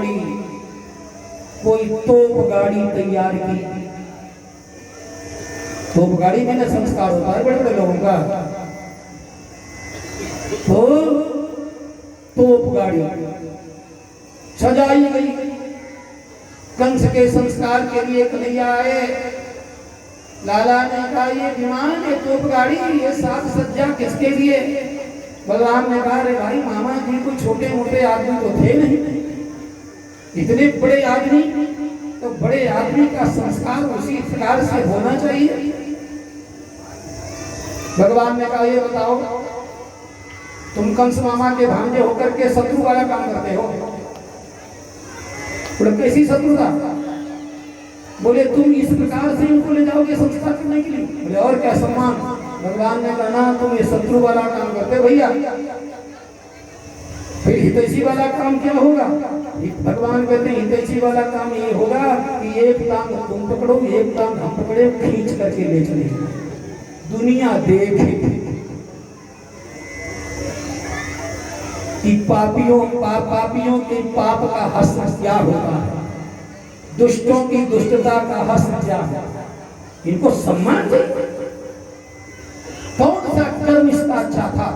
बड़ी कोई तोप गाड़ी तैयार की। तोप गाड़ी में ना संस्कार होता है बड़े बड़े लोगों का। तो तोप गाड़ी सजाई गई। कंस के संस्कार के लिए कन्हैया आए। लाला ने कहा ये विमान, ये तोप गाड़ी, ये साज सज्जा किसके लिए? बलराम ने कहा अरे भाई मामा जी कोई छोटे मोटे आदमी तो थे नहीं, इतने बड़े आदमी, तो बड़े आदमी का संस्कार उसी प्रकार से होना चाहिए। भगवान ने कहा ये बताओ तुम कंस मामा के भांजे होकर के शत्रु वाला काम करते हो। बोले कैसी शत्रुता? बोले तुम इस प्रकार से इनको ले जाओगे संस्कार करने के लिए? बोले और क्या सम्मान? भगवान ने कहा ना तुम ये शत्रु वाला काम करते भैया, फिर हितैषी वाला काम क्या होगा? भगवान कहते हैं हितैषी वाला काम ये होगा कि एक टांग तुम पकड़ो, एक टांग हम पकड़े, खींच करके ले चले, दुनिया देखे कि पापियों के पाप का हस्त क्या होता है, दुष्टों की दुष्टता का हस्त क्या है। इनको सम्मान चाहिए। कौन सा कर्म इसका अच्छा था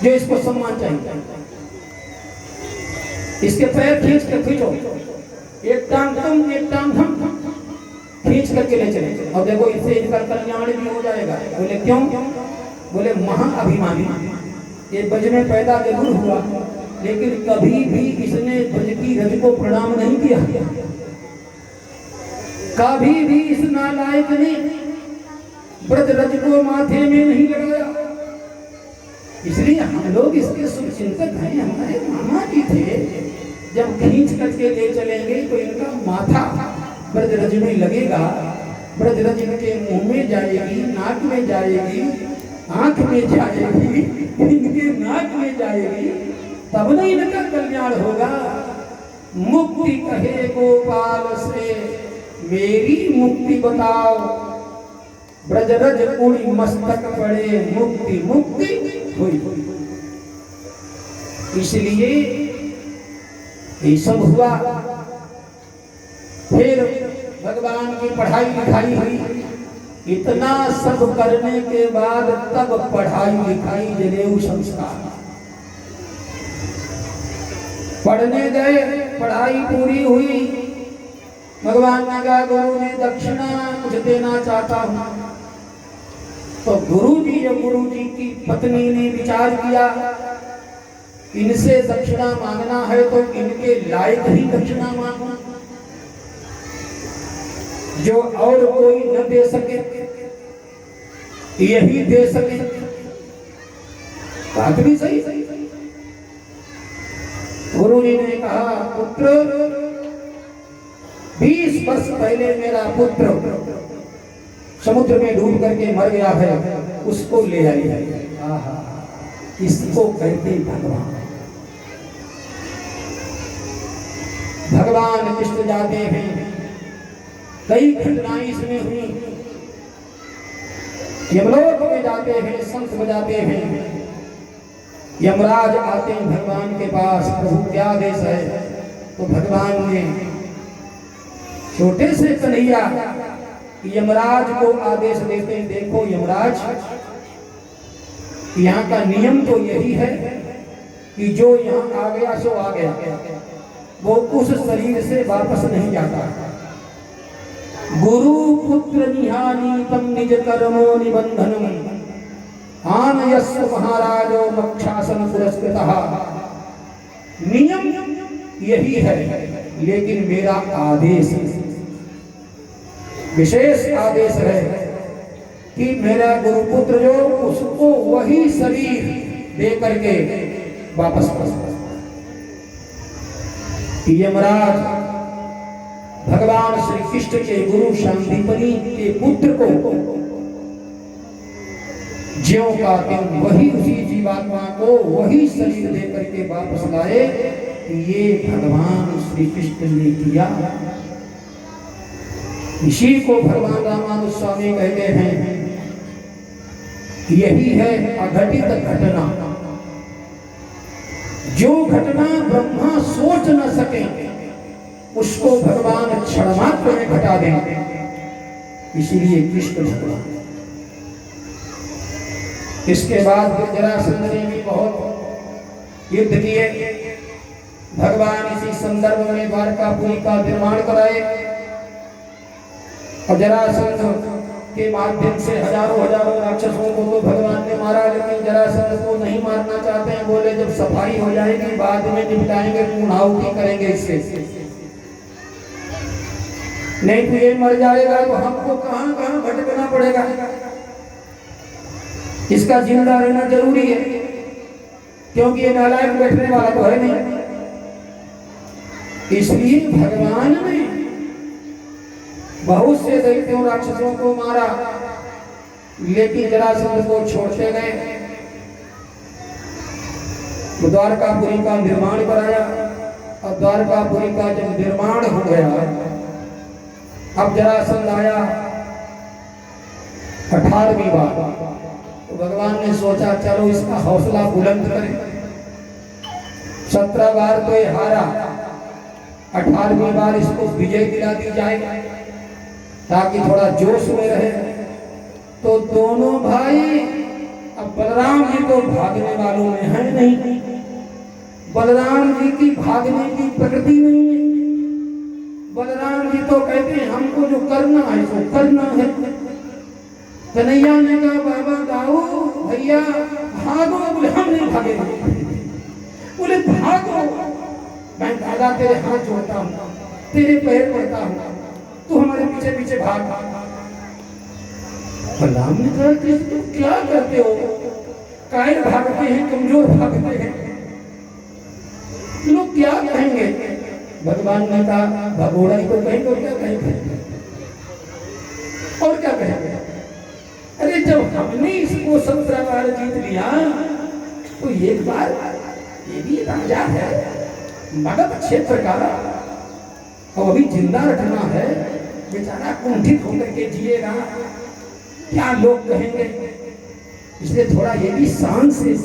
जो इसको सम्मान चाहिए? इसके पैर खींच कर खींचो, एक टांग तुम एक टांग हम, खींच करके ले चले और देखो इससे इनका कल्याण भी हो जाएगा। बोले क्यों? बोले महाअभिमानी, ये ब्रज में पैदा जरूर हुआ लेकिन कभी भी इसने ब्रज की रज को प्रणाम नहीं किया, कभी भी इस नालायक ने ब्रज रज को माथे में नहीं लगाया। इसलिए हम लोग इसके शुभचिंतक हैं। हमारे मामा जी थे, जब खींच करके ले चलेंगे तो इनका माथा ब्रज रज में लगेगा, ब्रज रज के मुंह में जाएगी, नाक में जाएगी, आंख में जाएगी, इनके नाक में जाएगी, तब नहीं इनका कल्याण होगा। मुक्ति कहे गोपाल से मेरी मुक्ति बताओ, ब्रज रज उड़ी मस्तक पड़े, मुक्ति मुक्ति हुई। इसलिए ये सब हुआ। फिर भगवान की पढ़ाई लिखाई हुई। इतना सब करने के बाद तब पढ़ाई लिखाई जनेऊ संस्कार। पढ़ने गए, पढ़ाई पूरी हुई। भगवान ने कहा गुरु जी दक्षिणा कुछ देना चाहता हूं। तो गुरु जी की पत्नी ने विचार किया इनसे दक्षिणा मांगना है तो इनके लायक ही दक्षिणा मांगो, जो और कोई न दे सके यही दे सके। बात भी सही। गुरु जी ने कहा पुत्र 20 वर्ष पहले मेरा पुत्र समुद्र में डूब करके मर गया है, उसको ले आइए। इसको कहते भगवान। भगवान कृष्ण जाते हैं। कई घटनाएं इसमें हुई। यमलोक में जाते हैं, शंख बजाते हैं, यमराज आते हैं भगवान के पास, प्रभु क्या आदेश है? तो भगवान ने छोटे से कन्हैया यमराज को आदेश देते हैं, देखो यमराज, यहाँ का नियम तो यही है कि जो यहाँ आ गया सो आ गया, वो उस शरीर से वापस नहीं जाता। गुरु पुत्र निहानीतम निज कर्मो निबंधनम आनयस्व महाराजो मक्षासन पुरस्कृतः। नियम यही है, लेकिन मेरा आदेश विशेष आदेश है कि मेरा गुरुपुत्र जो उसको वही शरीर दे करके वापस यमराज भगवान श्री कृष्ण के गुरु शांतिपनी के पुत्र को ज्यों का त्यों वही उसी जीवात्मा को वही शरीर दे करके वापस लाए। ये भगवान श्री कृष्ण ने किया। इसी को भगवान रामानुज स्वामी कहते हैं, यही है अघटित घटना। जो घटना ब्रह्मा सोच न सकें उसको भगवान क्षणमात्र में घटा दें। इसीलिए कृष्ण भगवान। इसके बाद जरासंध ने भी बहुत युद्ध किए। भगवान इसी संदर्भ में द्वारकापुरी का निर्माण कराए और जरासंध के माध्यम से हजारों हजारों राक्षसों को तो भगवान ने मारा, लेकिन जरासंध को नहीं मारना चाहते हैं। बोले जब सफाई हो जाएगी बाद में निपटाएंगे, पूर्णाहुति करेंगे इससे, नहीं तो ये मर जाएगा तो हमको कहां कहां भटकना पड़ेगा। इसका जिंदा रहना जरूरी है, क्योंकि ये नालायक बैठने वाला तो है नहीं। इसलिए भगवान ने बहुत से दैत्यों राक्षसों को मारा, लेकिन जरासंध को छोड़ते गए। द्वारकापुरी का निर्माण कराया और द्वारकापुरी का जब निर्माण हो गया, अब जरासंध आया 18वीं बार, तो भगवान ने सोचा चलो इसका हौसला बुलंद करें। 17 बार तो ये हारा, 18वीं बार इसको विजय दिला दी जाए ताकि थोड़ा जोश में रहे। तो दोनों भाई, अब बलराम जी तो भागने वालों में है नहीं, बलराम जी की भागने की प्रकृति नहीं है। बलराम जी तो कहते हैं हमको जो करना है वो करना है। कन्हैया ने कहा बाबा दाऊ भैया भागो, बोले हम नहीं भागेंगे। बोले भागो, मैं दादा तेरे हाथ जोड़ता हूँ, तेरे पैर पड़ता हूँ, तू हमारे पीछे पीछे भाग। बलराम ने कहा कि तुम क्या करते हो, कायर भागते हैं, कमजोर भागते हैं, लोग क्या कहेंगे। भगवान ने कहा भगोड़ा ही तो कहेंगे और क्या कहेंगे, और क्या कहेंगे। अरे जब हमने इसको 17 बार जीत लिया तो एक बार ये भी राजा है मगध क्षेत्र का, और अभी जिंदा रखना है, बेचारा कुंठित होकर के जिएगा, क्या लोग कहेंगे। इसलिए थोड़ा ये भी शान से